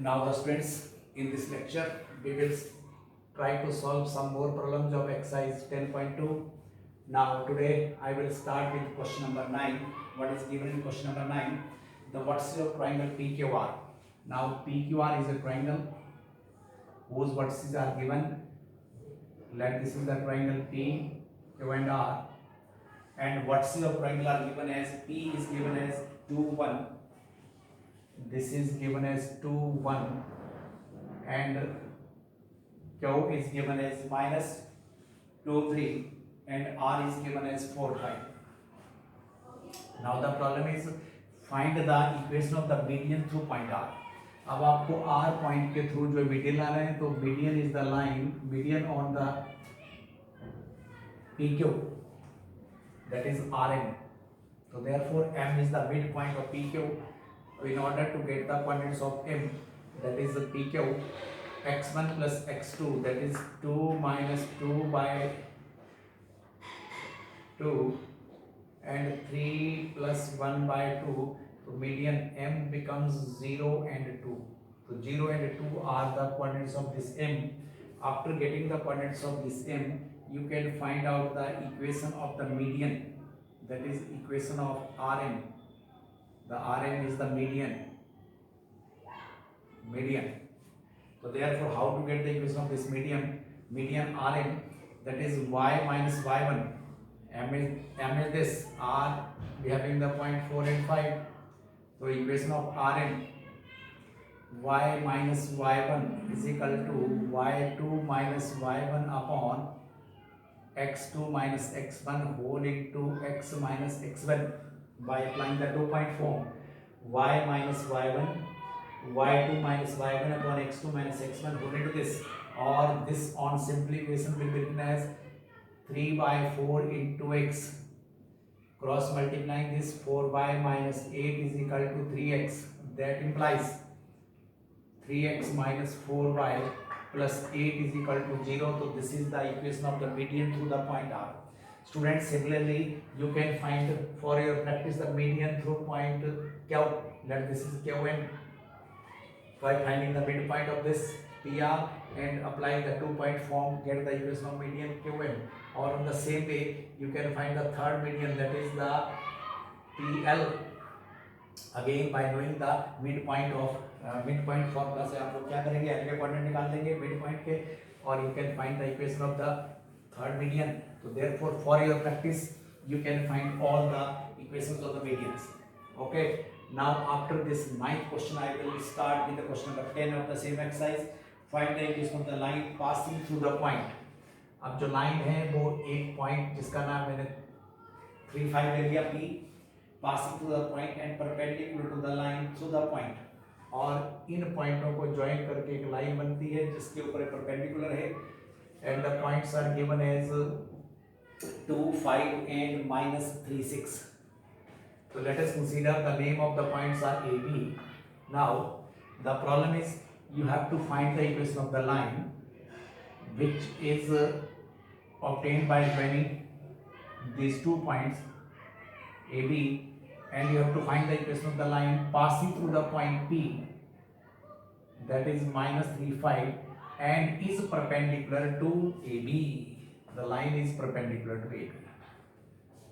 Now the students, in this lecture we will try to solve some more problems of exercise 10.2. Now today I will start with question number 9. What is given in question number 9? The what's your triangle PQR? Now PQR is a triangle whose vertices are given. Let this is the triangle P, Q and R, and vertices of triangle are given as P is given as 2, 1. This is given as 2, 1, and Q is given as minus 2, 3, and R is given as 4, 5. Now the problem is find the equation of the median through point R. अब आपको R point के through जो median लाना है, तो median is the line median on the PQ, that is Rn. So therefore M is the midpoint of PQ. In order to get the coordinates of M, that is the PQ, x1 plus x2, that is 2 minus 2 by 2 and 3 plus 1 by 2. So median M becomes 0 and 2. So 0 and 2 are the coordinates of this M. After getting the coordinates of this M, you can find out the equation of the median, that is equation of Rn. The Rn is the median. So therefore, how to get the equation of this median Rn, that is y minus y1. M is this, R we having the point 4 and 5. So equation of Rn, y minus y1 is equal to y2 minus y1 upon x2 minus x1 whole into x minus x1 by applying the 2-point form. Y minus y1, y2 minus y1 upon x2 minus x1 whole into this, or this on simplification will be written as 3 by 4 into x. Cross multiplying this, 4y minus 8 is equal to 3x. That implies 3x minus 4y plus 8 is equal to 0. So this is the equation of the median through the point R. Students, similarly you can find for your practice the median through point Q. Let this is Qn. By finding the midpoint of this PR and applying the 2-point form, get the equation of median Qn. Or in the same way you can find the third median, that is the PL. Again by knowing the midpoint of midpoint formula से आप लोग क्या करेंगे, L के coordinate निकाल देंगे midpoint के, और you can find the equation of the third median. So therefore for your practice you can find all the equations of the medians. Okay, now after this ninth question I will start with the question number 10 of the same exercise. Find the equation of the line passing through the point. अब जो line है वो एक point जिसका नाम मैंने 3, 5 ले लिया P, passing through the point and perpendicular to the line through the point, और इन पॉइंटों को ज्वाइन करके एक लाइन बनती है जिसके ऊपर परपेंडिकुलर है, and the points are given as 2, 5 and minus 3, 6. So let us consider the name of the points are AB. Now the problem is you have to find the equation of the line which is obtained by joining these 2 points AB, and you have to find the equation of the line passing through the point P, that is minus 3, 5, and is perpendicular to AB. The line is perpendicular to AB.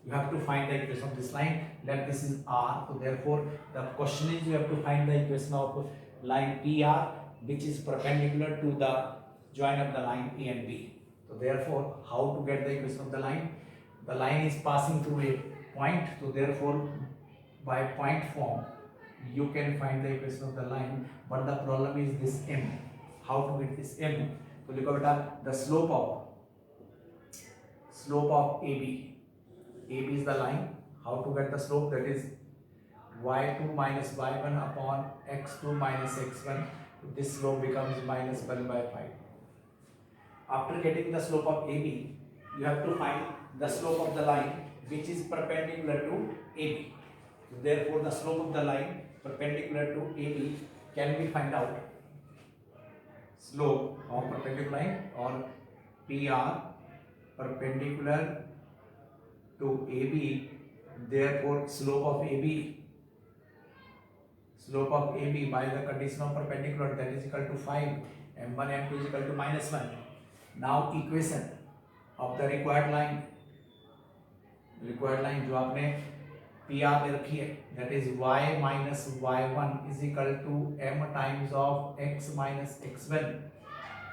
You have to find the equation of this line. Let this is R. So therefore the question is you have to find the equation of line PR which is perpendicular to the join of the line A and B. So therefore how to get the equation of the line? The line is passing through a point, so therefore by point form you can find the equation of the line, but the problem is this M. How to get this M? So look at the slope of AB. AB is the line. How to get the slope? That is y2 minus y1 upon x2 minus x1. This slope becomes minus 1 by 5. After getting the slope of AB, you have to find the slope of the line which is perpendicular to AB. Therefore the slope of the line perpendicular to AB can be find out. Slope of perpendicular line, or PR perpendicular to AB, therefore slope of AB slope of AB by the condition of perpendicular, that is equal to 5, m1 m2 is equal to -1. Now equation of the required line जो आपने PR दे रखी है, that is y minus y1 is equal to m times of x minus x1,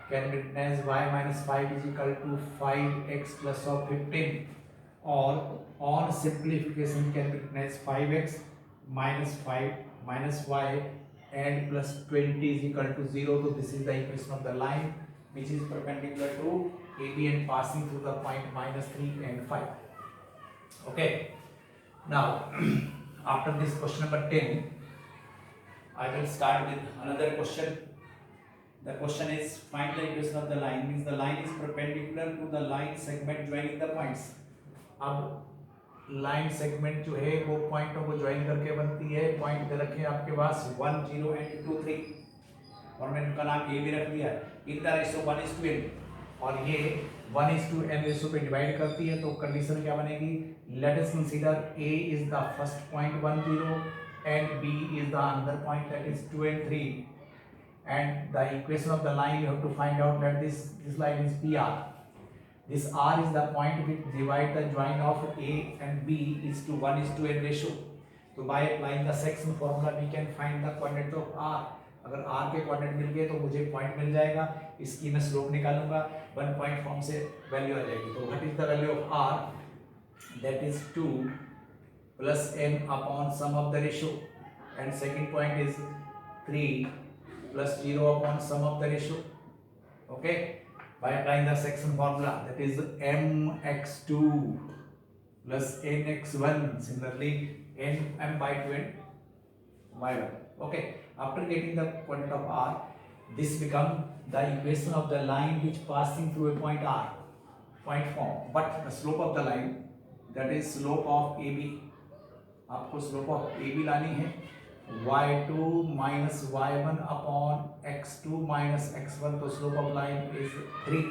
can be written as y minus 5 is equal to 5x plus of 15, or on simplification can be written as 5x minus 5 minus y and plus 20 is equal to 0. So this is the equation of the line which is perpendicular to AB and passing through the point -3 and 5. Okay, now after this question number 10, I will start with another question. The question is, find the equation of the line, means the line is perpendicular to the line segment joining the points. अब line segment जो है वो पॉइंटों को join करके बनती है. Point दे रखे हैं आपके पास 1 0 and 2 3 और मैंने उनका नाम ए भी रख दिया है. इन द रेशियो 1:n और ये 1:n रेशियो पे डिवाइड करती है. तो कंडीशन क्या बनेगी? Let us consider a is the first point 1 0 and b is the another point that is 2 and 3, and the equation of the line you have to find out that this line is PR. This R is the point which divide the join of A and B is to 1:n ratio. So by applying the section formula we can find the coordinate of R. अगर R के coordinate मिल गए तो मुझे point मिल जाएगा. इसकी मैं slope निकालूंगा, 1 point form से वैल्यू आ जाएगी. तो what is the value of R? That is 2 plus n upon sum of the ratio, and second point is 3 plus 0 upon sum of the ratio. Okay, by applying the section formula, that is mx2 plus nx1, similarly m by 2 and y1. Okay, after getting the coordinate of R, this become the equation of the line which passing through a point R, point form. But the slope of the line, that is slope of AB, आपको slope of AB लानी है. y2 minus y1 upon x2 minus x1, तो slope of line is 3.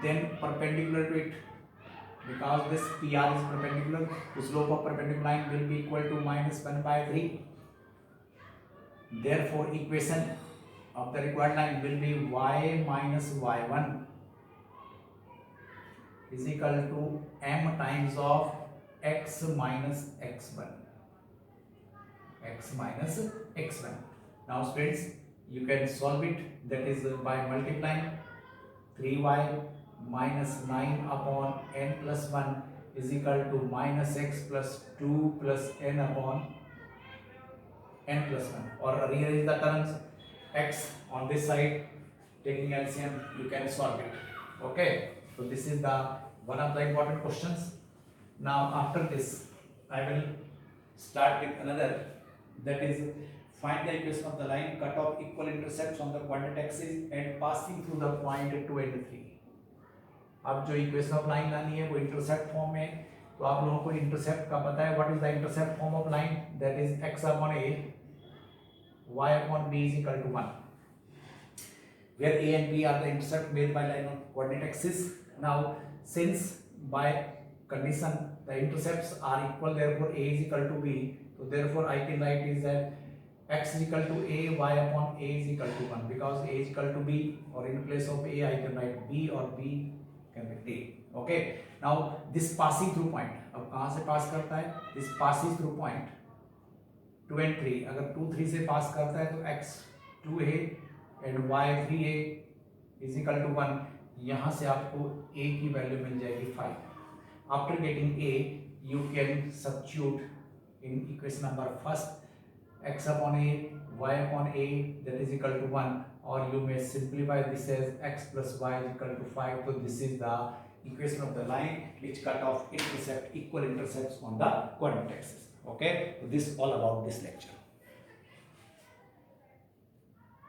Then perpendicular to it, because this PR is perpendicular, the slope of perpendicular line will be equal to -1/3. Therefore equation of the required line will be y minus y1 is equal to m times of x minus x1. X minus x1. Now students, you can solve it, that is by multiplying 3y minus 9 upon n plus 1 is equal to minus x plus 2 plus n upon n plus 1, or rearrange the terms, x on this side, taking LCM you can solve it. Okay, so this is the one of the important questions. Now after this I will start with another, that is find the equation of the line cut off equal intercepts on the coordinate axis and passing through the point 2 and 3. अब जो equation of line लानी है वो intercept form में. तो आप लोगों को इंटरसेप्ट का पता है. What is the intercept form of line? That is x upon a, y upon b is equal to 1, where a and b are the intercept made by line on coordinate axis. Now since by condition the intercepts are equal, therefore a is equal to b, so therefore I can write is that x is equal to a, y upon a is equal to 1, because a is equal to b, or in place of a I can write b, or b can be a. Okay, now this passing through point, अब कहाँ से पास करता है? this passes through point 2 and 3. अगर 2 3 से पास करता है तो x 2a and y 3a is equal to 1. यहाँ से आपको a की वैल्यू मिल जाएगी 5. After getting a, you can substitute in equation number first, x upon a, y upon a, that is equal to 1, or you may simplify this as x plus y is equal to 5. So this is the equation of the line which cut off equal intercepts on the coordinate axis. Okay, so this is all about this lecture.